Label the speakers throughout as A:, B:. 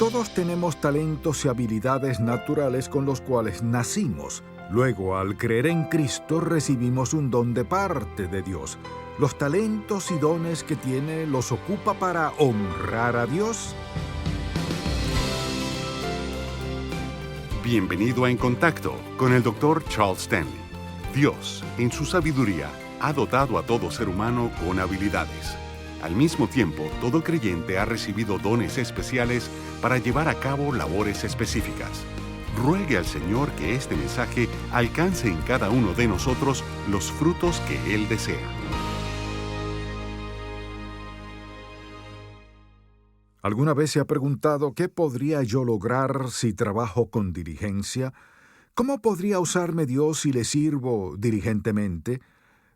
A: Todos tenemos talentos y habilidades naturales con los cuales nacimos. Luego, al creer en Cristo, recibimos un don de parte de Dios. Los talentos y dones que tiene los ocupa para honrar a Dios.
B: Bienvenido a En Contacto con el Dr. Charles Stanley. Dios, en su sabiduría, ha dotado a todo ser humano con habilidades. Al mismo tiempo, todo creyente ha recibido dones especiales para llevar a cabo labores específicas. Ruegue al Señor que este mensaje alcance en cada uno de nosotros los frutos que Él desea.
A: ¿Alguna vez se ha preguntado qué podría yo lograr si trabajo con diligencia? ¿Cómo podría usarme Dios si le sirvo diligentemente?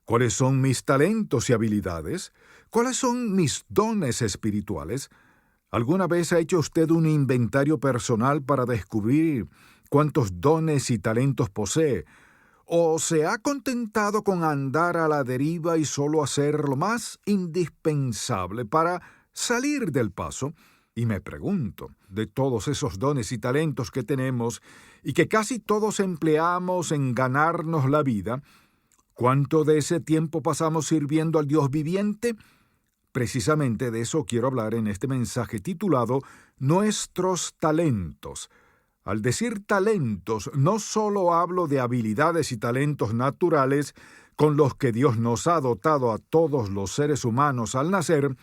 A: ¿Cuáles son mis talentos y habilidades? ¿Cuáles son mis dones espirituales? ¿Alguna vez ha hecho usted un inventario personal para descubrir cuántos dones y talentos posee? ¿O se ha contentado con andar a la deriva y solo hacer lo más indispensable para salir del paso? Y me pregunto, de todos esos dones y talentos que tenemos y que casi todos empleamos en ganarnos la vida, ¿cuánto de ese tiempo pasamos sirviendo al Dios viviente? Precisamente de eso quiero hablar en este mensaje titulado Nuestros talentos. Al decir talentos, no solo hablo de habilidades y talentos naturales con los que Dios nos ha dotado a todos los seres humanos al nacer,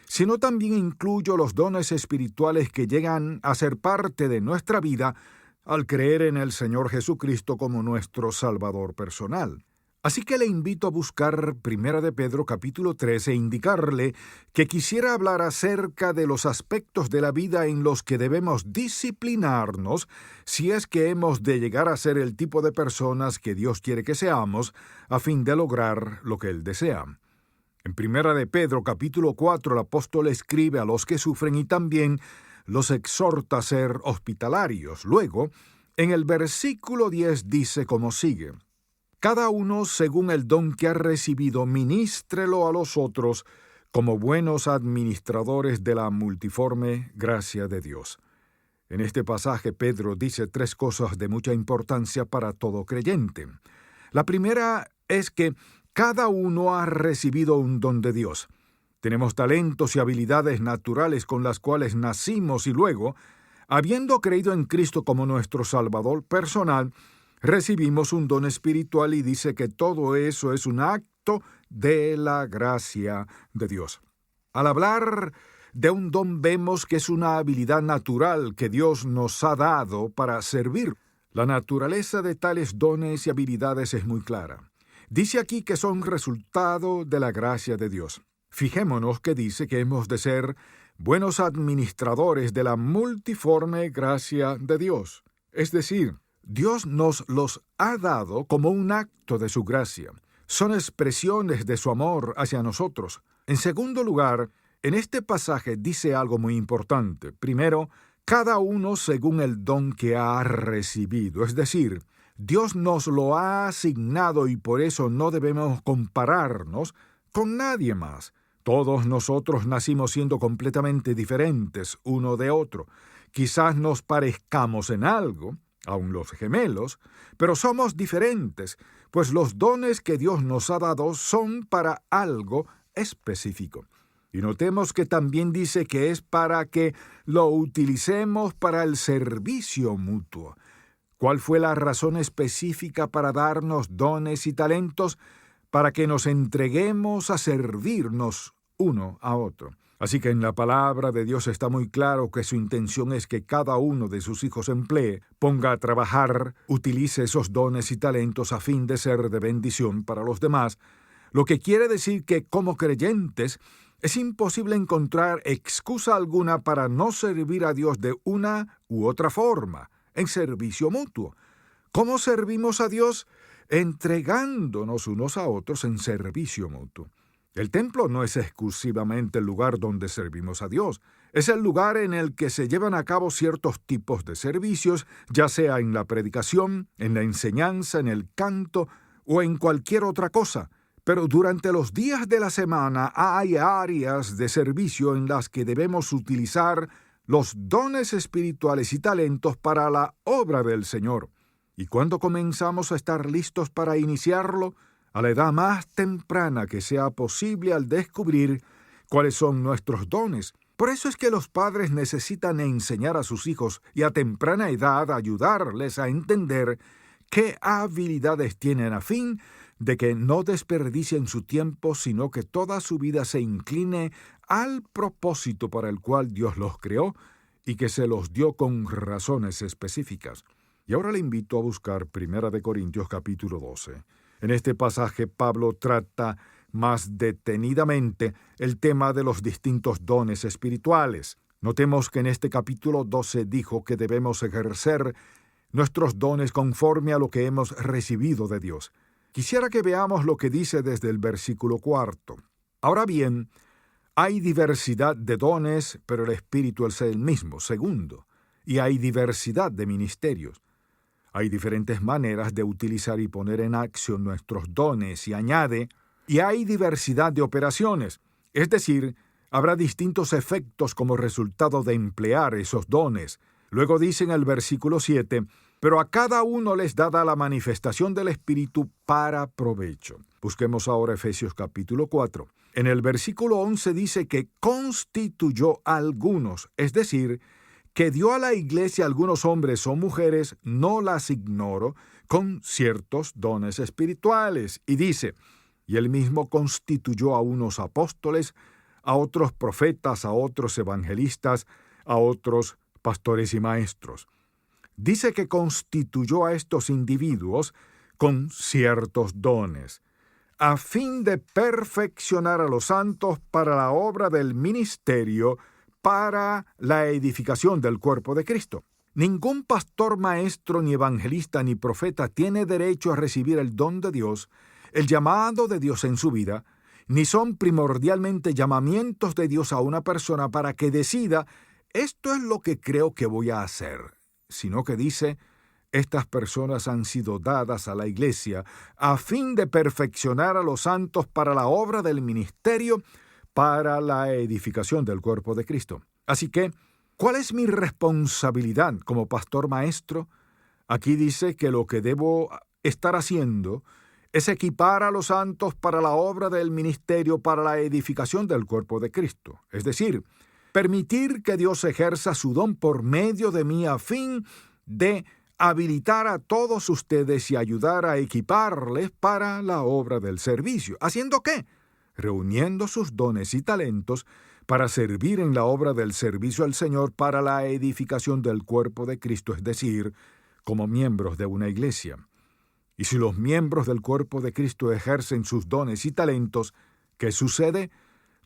A: sino también incluyo los dones espirituales que llegan a ser parte de nuestra vida al creer en el Señor Jesucristo como nuestro Salvador personal. Así que le invito a buscar 1 de Pedro capítulo 3 e indicarle que quisiera hablar acerca de los aspectos de la vida en los que debemos disciplinarnos si es que hemos de llegar a ser el tipo de personas que Dios quiere que seamos a fin de lograr lo que Él desea. En 1 de Pedro capítulo 4 el apóstol escribe a los que sufren y también los exhorta a ser hospitalarios. Luego, en el versículo 10 dice como sigue: Cada uno, según el don que ha recibido, ministrelo a los otros como buenos administradores de la multiforme gracia de Dios. En este pasaje, Pedro dice tres cosas de mucha importancia para todo creyente. La primera es que cada uno ha recibido un don de Dios. Tenemos talentos y habilidades naturales con las cuales nacimos y luego, habiendo creído en Cristo como nuestro Salvador personal, recibimos un don espiritual y dice que todo eso es un acto de la gracia de Dios. Al hablar de un don vemos que es una habilidad natural que Dios nos ha dado para servir. La naturaleza de tales dones y habilidades es muy clara. Dice aquí que son resultado de la gracia de Dios. Fijémonos que dice que hemos de ser buenos administradores de la multiforme gracia de Dios. Es decir, Dios nos los ha dado como un acto de su gracia. Son expresiones de su amor hacia nosotros. En segundo lugar, en este pasaje dice algo muy importante. Primero, cada uno según el don que ha recibido. Es decir, Dios nos lo ha asignado y por eso no debemos compararnos con nadie más. Todos nosotros nacimos siendo completamente diferentes uno de otro. Quizás nos parezcamos en algo, aun los gemelos, pero somos diferentes, pues los dones que Dios nos ha dado son para algo específico. Y notemos que también dice que es para que lo utilicemos para el servicio mutuo. ¿Cuál fue la razón específica para darnos dones y talentos? Para que nos entreguemos a servirnos uno a otro. Así que en la palabra de Dios está muy claro que su intención es que cada uno de sus hijos emplee, ponga a trabajar, utilice esos dones y talentos a fin de ser de bendición para los demás, lo que quiere decir que como creyentes es imposible encontrar excusa alguna para no servir a Dios de una u otra forma, en servicio mutuo. ¿Cómo servimos a Dios? Entregándonos unos a otros en servicio mutuo. El templo no es exclusivamente el lugar donde servimos a Dios. Es el lugar en el que se llevan a cabo ciertos tipos de servicios, ya sea en la predicación, en la enseñanza, en el canto o en cualquier otra cosa. Pero durante los días de la semana hay áreas de servicio en las que debemos utilizar los dones espirituales y talentos para la obra del Señor. ¿Y cuándo comenzamos a estar listos para iniciarlo? A la edad más temprana que sea posible, al descubrir cuáles son nuestros dones. Por eso es que los padres necesitan enseñar a sus hijos y a temprana edad ayudarles a entender qué habilidades tienen, a fin de que no desperdicien su tiempo, sino que toda su vida se incline al propósito para el cual Dios los creó y que se los dio con razones específicas. Y ahora le invito a buscar 1 Corintios capítulo 12. En este pasaje Pablo trata más detenidamente el tema de los distintos dones espirituales. Notemos que en este capítulo 12 dijo que debemos ejercer nuestros dones conforme a lo que hemos recibido de Dios. Quisiera que veamos lo que dice desde el versículo 4. Ahora bien, hay diversidad de dones, pero el Espíritu es el mismo. Segundo, y hay diversidad de ministerios. Hay diferentes maneras de utilizar y poner en acción nuestros dones, y añade, y hay diversidad de operaciones. Es decir, habrá distintos efectos como resultado de emplear esos dones. Luego dice en el versículo 7, pero a cada uno les dada la manifestación del Espíritu para provecho. Busquemos ahora Efesios capítulo 4. En el versículo 11 dice que constituyó a algunos, es decir, que dio a la iglesia algunos hombres o mujeres, no las ignoro, con ciertos dones espirituales. Y dice, y él mismo constituyó a unos apóstoles, a otros profetas, a otros evangelistas, a otros pastores y maestros. Dice que constituyó a estos individuos con ciertos dones, a fin de perfeccionar a los santos para la obra del ministerio, para la edificación del cuerpo de Cristo. Ningún pastor, maestro, ni evangelista, ni profeta tiene derecho a recibir el don de Dios, el llamado de Dios en su vida, ni son primordialmente llamamientos de Dios a una persona para que decida, esto es lo que creo que voy a hacer, sino que dice, estas personas han sido dadas a la iglesia a fin de perfeccionar a los santos para la obra del ministerio, para la edificación del cuerpo de Cristo. Así que, ¿cuál es mi responsabilidad como pastor maestro? Aquí dice que lo que debo estar haciendo es equipar a los santos para la obra del ministerio, para la edificación del cuerpo de Cristo. Es decir, permitir que Dios ejerza su don por medio de mí a fin de habilitar a todos ustedes y ayudar a equiparles para la obra del servicio. ¿Haciendo qué? Reuniendo sus dones y talentos para servir en la obra del servicio al Señor para la edificación del cuerpo de Cristo, es decir, como miembros de una iglesia. Y si los miembros del cuerpo de Cristo ejercen sus dones y talentos, ¿qué sucede?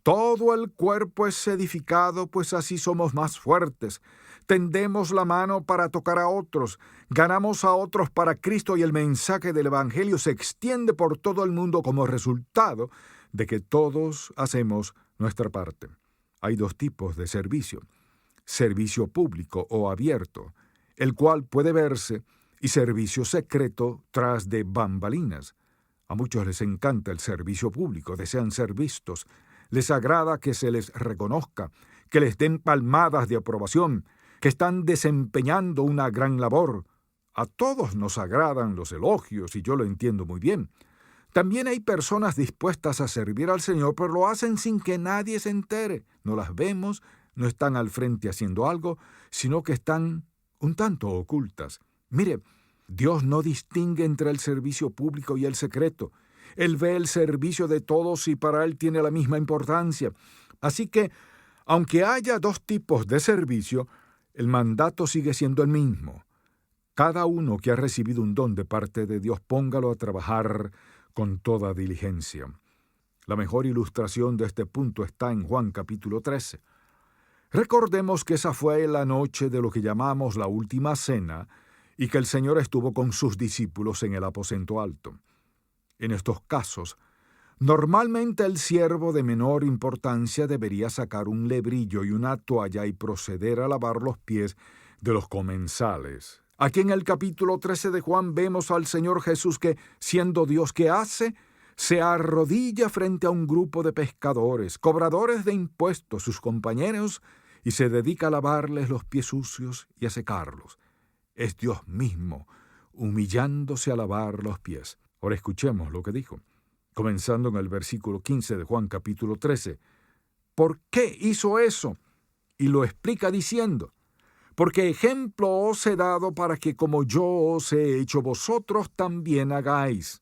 A: Todo el cuerpo es edificado, pues así somos más fuertes. Tendemos la mano para tocar a otros, ganamos a otros para Cristo y el mensaje del Evangelio se extiende por todo el mundo como resultado de que todos hacemos nuestra parte. Hay dos tipos de servicio: servicio público o abierto, el cual puede verse, y servicio secreto tras de bambalinas. A muchos les encanta el servicio público, desean ser vistos, les agrada que se les reconozca, que les den palmadas de aprobación, que están desempeñando una gran labor. A todos nos agradan los elogios y yo lo entiendo muy bien. También hay personas dispuestas a servir al Señor, pero lo hacen sin que nadie se entere. No las vemos, no están al frente haciendo algo, sino que están un tanto ocultas. Mire, Dios no distingue entre el servicio público y el secreto. Él ve el servicio de todos y para Él tiene la misma importancia. Así que, aunque haya dos tipos de servicio, el mandato sigue siendo el mismo. Cada uno que ha recibido un don de parte de Dios, póngalo a trabajar con toda diligencia. La mejor ilustración de este punto está en Juan capítulo 13. Recordemos que esa fue la noche de lo que llamamos la última cena y que el Señor estuvo con sus discípulos en el aposento alto. En estos casos, normalmente el siervo de menor importancia debería sacar un lebrillo y una toalla y proceder a lavar los pies de los comensales. Aquí en el capítulo 13 de Juan vemos al Señor Jesús que, siendo Dios, ¿qué hace? Se arrodilla frente a un grupo de pescadores, cobradores de impuestos, sus compañeros, y se dedica a lavarles los pies sucios y a secarlos. Es Dios mismo, humillándose a lavar los pies. Ahora escuchemos lo que dijo, comenzando en el versículo 15 de Juan capítulo 13. ¿Por qué hizo eso? Y lo explica diciendo, porque ejemplo os he dado para que como yo os he hecho vosotros también hagáis.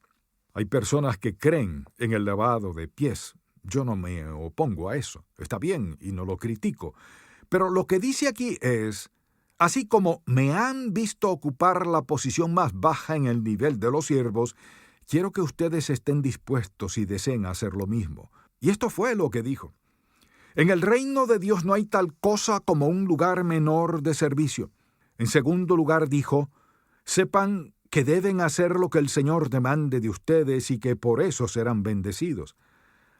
A: Hay personas que creen en el lavado de pies. Yo no me opongo a eso. Está bien y no lo critico. Pero lo que dice aquí es, así como me han visto ocupar la posición más baja en el nivel de los siervos, quiero que ustedes estén dispuestos y deseen hacer lo mismo. Y esto fue lo que dijo. En el reino de Dios no hay tal cosa como un lugar menor de servicio. En segundo lugar dijo, sepan que deben hacer lo que el Señor demande de ustedes y que por eso serán bendecidos.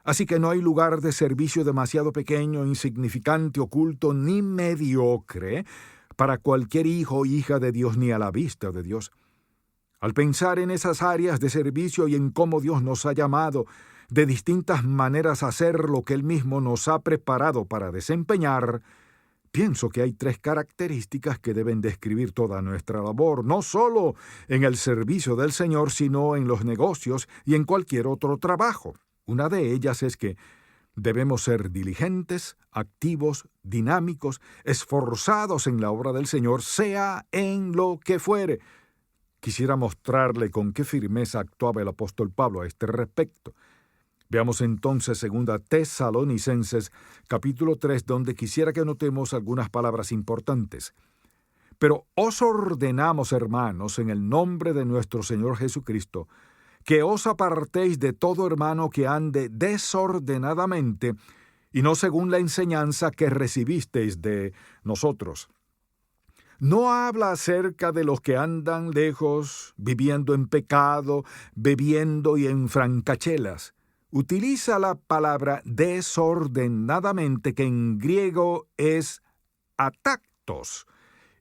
A: Así que no hay lugar de servicio demasiado pequeño, insignificante, oculto, ni mediocre para cualquier hijo o hija de Dios ni a la vista de Dios. Al pensar en esas áreas de servicio y en cómo Dios nos ha llamado de distintas maneras a hacer lo que Él mismo nos ha preparado para desempeñar, pienso que hay 3 características que deben describir toda nuestra labor, no solo en el servicio del Señor, sino en los negocios y en cualquier otro trabajo. Una de ellas es que debemos ser diligentes, activos, dinámicos, esforzados en la obra del Señor, sea en lo que fuere. Quisiera mostrarle con qué firmeza actuaba el apóstol Pablo a este respecto. Veamos entonces 2 Tesalonicenses, capítulo 3, donde quisiera que notemos algunas palabras importantes. Pero os ordenamos, hermanos, en el nombre de nuestro Señor Jesucristo, que os apartéis de todo hermano que ande desordenadamente, y no según la enseñanza que recibisteis de nosotros. No habla acerca de los que andan lejos, viviendo en pecado, bebiendo y en francachelas. Utiliza la palabra desordenadamente, que en griego es atactos,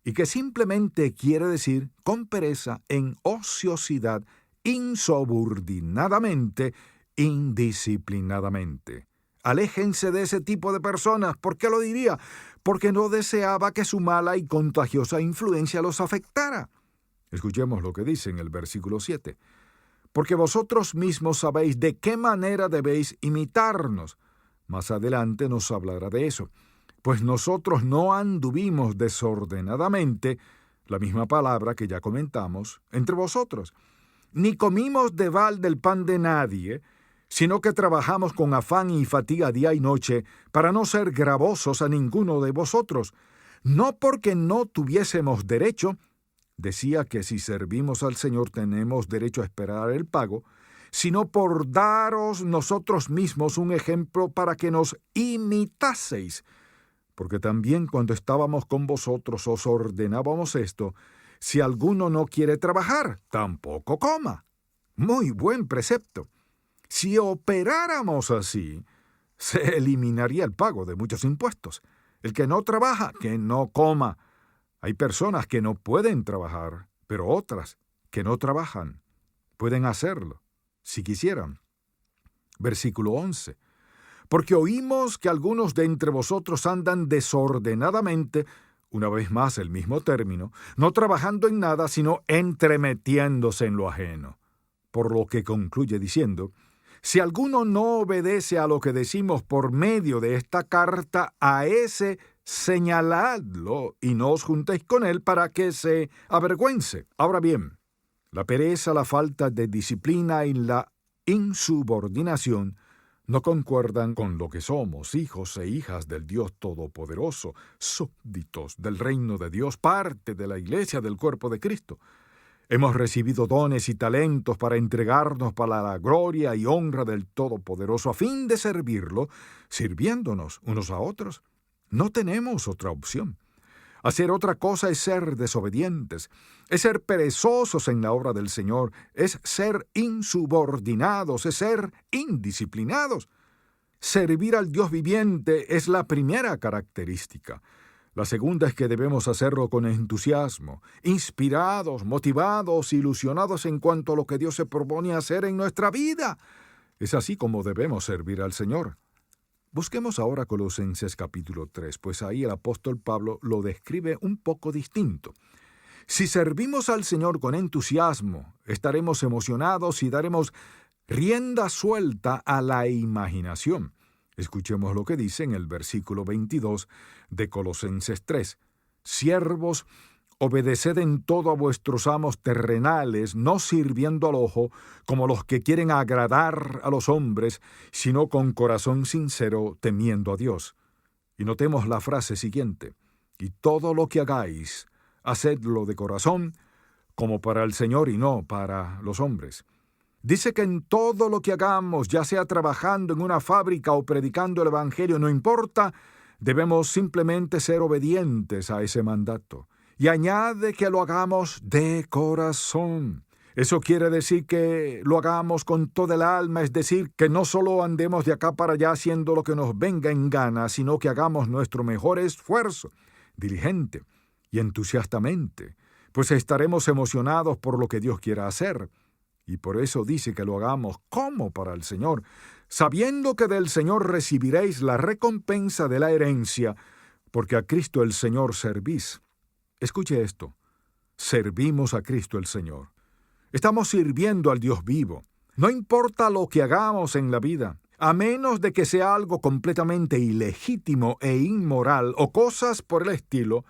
A: y que simplemente quiere decir con pereza, en ociosidad, insubordinadamente, indisciplinadamente. Aléjense de ese tipo de personas. ¿Por qué lo diría? Porque no deseaba que su mala y contagiosa influencia los afectara. Escuchemos lo que dice en el versículo 7. Porque vosotros mismos sabéis de qué manera debéis imitarnos. Más adelante nos hablará de eso. Pues nosotros no anduvimos desordenadamente, la misma palabra que ya comentamos, entre vosotros, ni comimos de balde el pan de nadie, sino que trabajamos con afán y fatiga día y noche para no ser gravosos a ninguno de vosotros, no porque no tuviésemos derecho, decía que si servimos al Señor tenemos derecho a esperar el pago, sino por daros nosotros mismos un ejemplo para que nos imitaseis, porque también cuando estábamos con vosotros os ordenábamos esto: si alguno no quiere trabajar, tampoco coma. Muy buen precepto. Si operáramos así, se eliminaría el pago de muchos impuestos. El que no trabaja, que no coma. Hay personas que no pueden trabajar, pero otras que no trabajan pueden hacerlo, si quisieran. Versículo 11. Porque oímos que algunos de entre vosotros andan desordenadamente, una vez más el mismo término, no trabajando en nada, sino entremetiéndose en lo ajeno. Por lo que concluye diciendo: si alguno no obedece a lo que decimos por medio de esta carta, a ese señaladlo y no os juntéis con él para que se avergüence. Ahora bien, la pereza, la falta de disciplina y la insubordinación no concuerdan con lo que somos, hijos e hijas del Dios Todopoderoso, súbditos del reino de Dios, parte de la iglesia del cuerpo de Cristo. Hemos recibido dones y talentos para entregarnos para la gloria y honra del Todopoderoso a fin de servirlo, sirviéndonos unos a otros. No tenemos otra opción. Hacer otra cosa es ser desobedientes, es ser perezosos en la obra del Señor, es ser insubordinados, es ser indisciplinados. Servir al Dios viviente es la primera característica. La segunda es que debemos hacerlo con entusiasmo, inspirados, motivados, ilusionados en cuanto a lo que Dios se propone hacer en nuestra vida. Es así como debemos servir al Señor. Busquemos ahora Colosenses capítulo 3, pues ahí el apóstol Pablo lo describe un poco distinto. Si servimos al Señor con entusiasmo, estaremos emocionados y daremos rienda suelta a la imaginación. Escuchemos lo que dice en el versículo 22 de Colosenses 3. Siervos, obedeced en todo a vuestros amos terrenales, no sirviendo al ojo, como los que quieren agradar a los hombres, sino con corazón sincero, temiendo a Dios. Y notemos la frase siguiente. Y todo lo que hagáis, hacedlo de corazón, como para el Señor y no para los hombres. Dice que en todo lo que hagamos, ya sea trabajando en una fábrica o predicando el Evangelio, no importa, debemos simplemente ser obedientes a ese mandato. Y añade que lo hagamos de corazón. Eso quiere decir que lo hagamos con toda el alma, es decir, que no solo andemos de acá para allá haciendo lo que nos venga en gana, sino que hagamos nuestro mejor esfuerzo, diligente y entusiastamente, pues estaremos emocionados por lo que Dios quiera hacer. Y por eso dice que lo hagamos como para el Señor, sabiendo que del Señor recibiréis la recompensa de la herencia, porque a Cristo el Señor servís. Escuche esto. Servimos a Cristo el Señor. Estamos sirviendo al Dios vivo. No importa lo que hagamos en la vida, a menos de que sea algo completamente ilegítimo e inmoral o cosas por el estilo,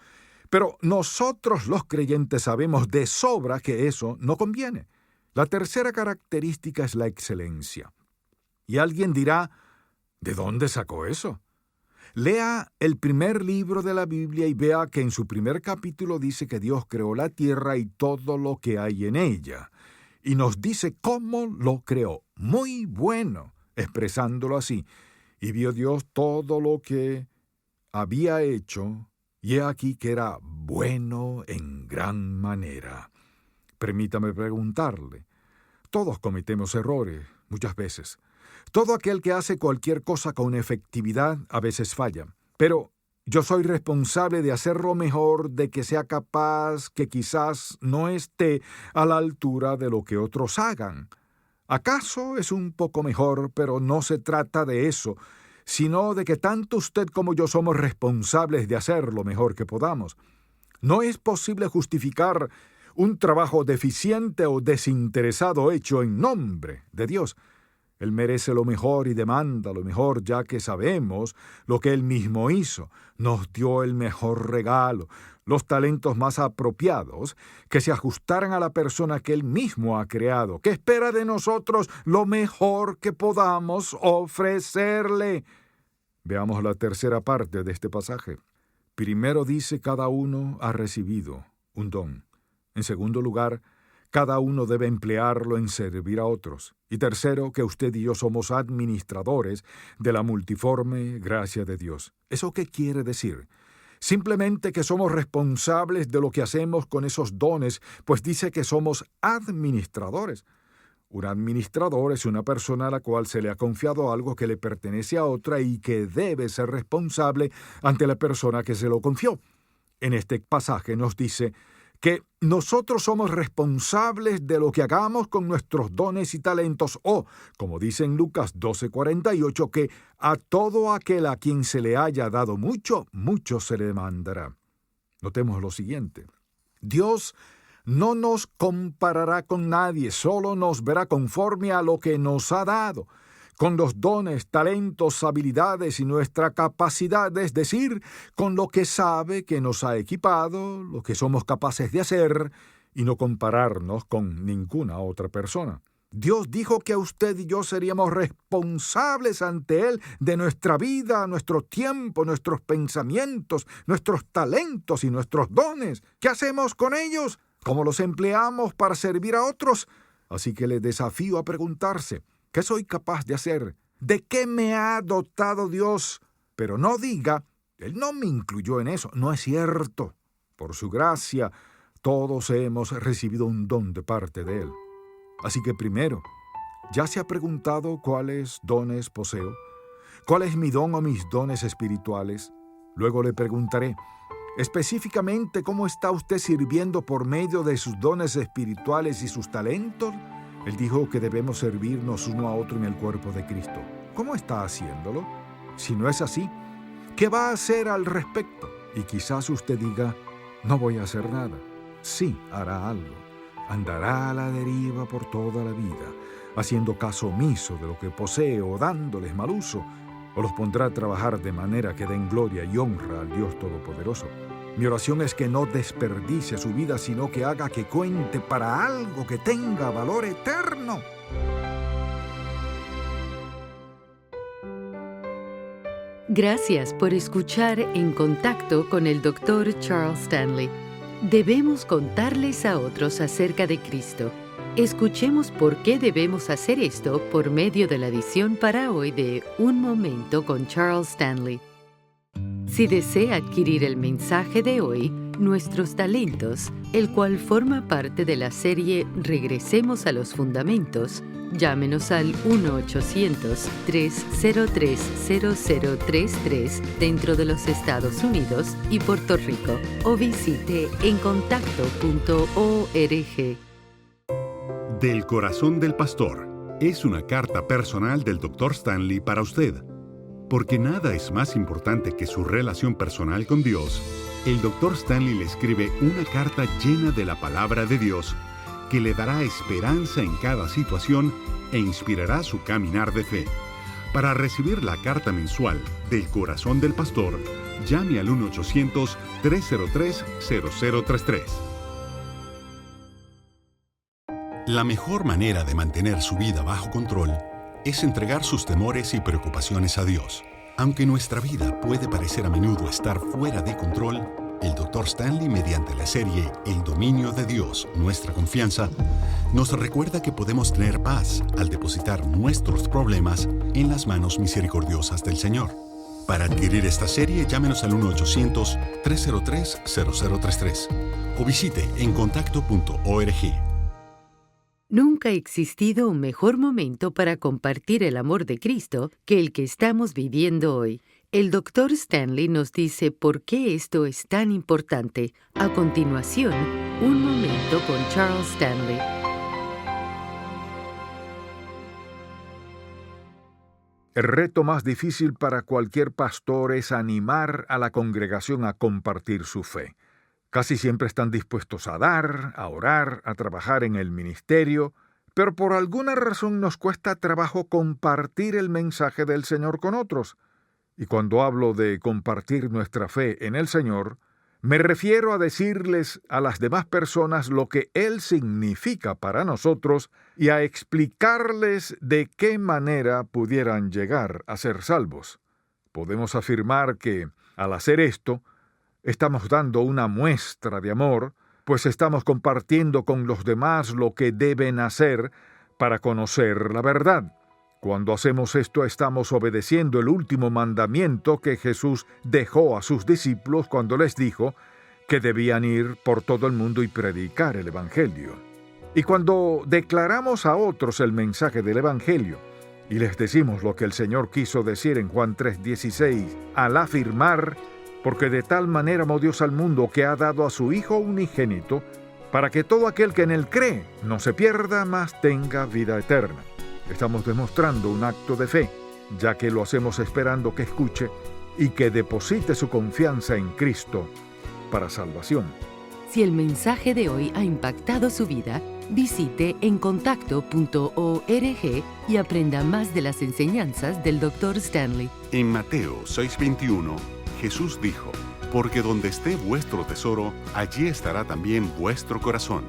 A: pero nosotros los creyentes sabemos de sobra que eso no conviene. La tercera característica es la excelencia. Y alguien dirá, ¿de dónde sacó eso? Lea el primer libro de la Biblia y vea que en su primer capítulo dice que Dios creó la tierra y todo lo que hay en ella. Y nos dice cómo lo creó. Muy bueno, expresándolo así. Y vio Dios todo lo que había hecho, y he aquí que era bueno en gran manera. Permítame preguntarle. Todos cometemos errores, muchas veces. Todo aquel que hace cualquier cosa con efectividad a veces falla. Pero yo soy responsable de hacerlo mejor, de que sea capaz, que quizás no esté a la altura de lo que otros hagan. ¿Acaso es un poco mejor? Pero no se trata de eso, sino de que tanto usted como yo somos responsables de hacer lo mejor que podamos. No es posible justificar un trabajo deficiente o desinteresado hecho en nombre de Dios. Él merece lo mejor y demanda lo mejor, ya que sabemos lo que Él mismo hizo. Nos dio el mejor regalo, los talentos más apropiados, que se ajustaran a la persona que Él mismo ha creado, que espera de nosotros lo mejor que podamos ofrecerle. Veamos la tercera parte de este pasaje. Primero dice, cada uno ha recibido un don. En segundo lugar, cada uno debe emplearlo en servir a otros. Y tercero, que usted y yo somos administradores de la multiforme gracia de Dios. ¿Eso qué quiere decir? Simplemente que somos responsables de lo que hacemos con esos dones, pues dice que somos administradores. Un administrador es una persona a la cual se le ha confiado algo que le pertenece a otra y que debe ser responsable ante la persona que se lo confió. En este pasaje nos dice que nosotros somos responsables de lo que hagamos con nuestros dones y talentos, o, como dice en Lucas 12:48, que a todo aquel a quien se le haya dado mucho, mucho se le mandará. Notemos lo siguiente. Dios no nos comparará con nadie, solo nos verá conforme a lo que nos ha dado, con los dones, talentos, habilidades y nuestra capacidad, es decir, con lo que sabe que nos ha equipado, lo que somos capaces de hacer, y no compararnos con ninguna otra persona. Dios dijo que a usted y yo seríamos responsables ante Él de nuestra vida, nuestro tiempo, nuestros pensamientos, nuestros talentos y nuestros dones. ¿Qué hacemos con ellos? ¿Cómo los empleamos para servir a otros? Así que le desafío a preguntarse, ¿qué soy capaz de hacer? ¿De qué me ha dotado Dios? Pero no diga, Él no me incluyó en eso. No es cierto. Por su gracia, todos hemos recibido un don de parte de Él. Así que primero, ¿ya se ha preguntado cuáles dones poseo? ¿Cuál es mi don o mis dones espirituales? Luego le preguntaré, específicamente, ¿cómo está usted sirviendo por medio de sus dones espirituales y sus talentos? Él dijo que debemos servirnos uno a otro en el cuerpo de Cristo. ¿Cómo está haciéndolo? Si no es así, ¿qué va a hacer al respecto? Y quizás usted diga, no voy a hacer nada. Sí, hará algo. Andará a la deriva por toda la vida, haciendo caso omiso de lo que posee o dándoles mal uso, o los pondrá a trabajar de manera que den gloria y honra al Dios Todopoderoso. Mi oración es que no desperdicie su vida, sino que haga que cuente para algo que tenga valor eterno.
C: Gracias por escuchar En Contacto con el Dr. Charles Stanley. Debemos contarles a otros acerca de Cristo. Escuchemos por qué debemos hacer esto por medio de la edición para hoy de Un Momento con Charles Stanley. Si desea adquirir el mensaje de hoy, Nuestros Talentos, el cual forma parte de la serie Regresemos a los Fundamentos, llámenos al 1-800-303-0033 dentro de los Estados Unidos y Puerto Rico o visite encontacto.org.
B: Del corazón del pastor es una carta personal del Dr. Stanley para usted. Porque nada es más importante que su relación personal con Dios, el Dr. Stanley le escribe una carta llena de la palabra de Dios que le dará esperanza en cada situación e inspirará su caminar de fe. Para recibir la carta mensual del corazón del pastor, llame al 1-800-303-0033. La mejor manera de mantener su vida bajo control es entregar sus temores y preocupaciones a Dios. Aunque nuestra vida puede parecer a menudo estar fuera de control, el Dr. Stanley, mediante la serie El dominio de Dios, nuestra confianza, nos recuerda que podemos tener paz al depositar nuestros problemas en las manos misericordiosas del Señor. Para adquirir esta serie, llámenos al 1-800-303-0033 o visite encontacto.org.
C: Nunca ha existido un mejor momento para compartir el amor de Cristo que el que estamos viviendo hoy. El Dr. Stanley nos dice por qué esto es tan importante. A continuación, Un Momento con Charles Stanley.
A: El reto más difícil para cualquier pastor es animar a la congregación a compartir su fe. Casi siempre están dispuestos a dar, a orar, a trabajar en el ministerio, pero por alguna razón nos cuesta trabajo compartir el mensaje del Señor con otros. Y cuando hablo de compartir nuestra fe en el Señor, me refiero a decirles a las demás personas lo que Él significa para nosotros y a explicarles de qué manera pudieran llegar a ser salvos. Podemos afirmar que, al hacer esto, estamos dando una muestra de amor, pues estamos compartiendo con los demás lo que deben hacer para conocer la verdad. Cuando hacemos esto, estamos obedeciendo el último mandamiento que Jesús dejó a sus discípulos cuando les dijo que debían ir por todo el mundo y predicar el Evangelio. Y cuando declaramos a otros el mensaje del Evangelio y les decimos lo que el Señor quiso decir en Juan 3:16, al afirmar: porque de tal manera amó Dios al mundo que ha dado a su Hijo unigénito, para que todo aquel que en Él cree no se pierda, mas tenga vida eterna. Estamos demostrando un acto de fe, ya que lo hacemos esperando que escuche y que deposite su confianza en Cristo para salvación.
C: Si el mensaje de hoy ha impactado su vida, visite encontacto.org y aprenda más de las enseñanzas del Dr. Stanley.
B: En Mateo 6:21, Jesús dijo: porque donde esté vuestro tesoro, allí estará también vuestro corazón.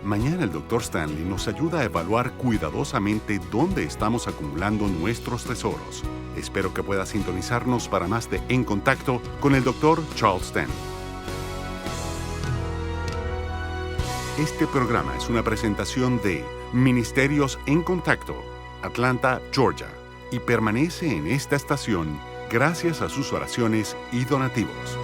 B: Mañana el Dr. Stanley nos ayuda a evaluar cuidadosamente dónde estamos acumulando nuestros tesoros. Espero que pueda sintonizarnos para más de En Contacto con el Dr. Charles Stanley. Este programa es una presentación de Ministerios en Contacto, Atlanta, Georgia, y permanece en esta estación gracias a sus oraciones y donativos.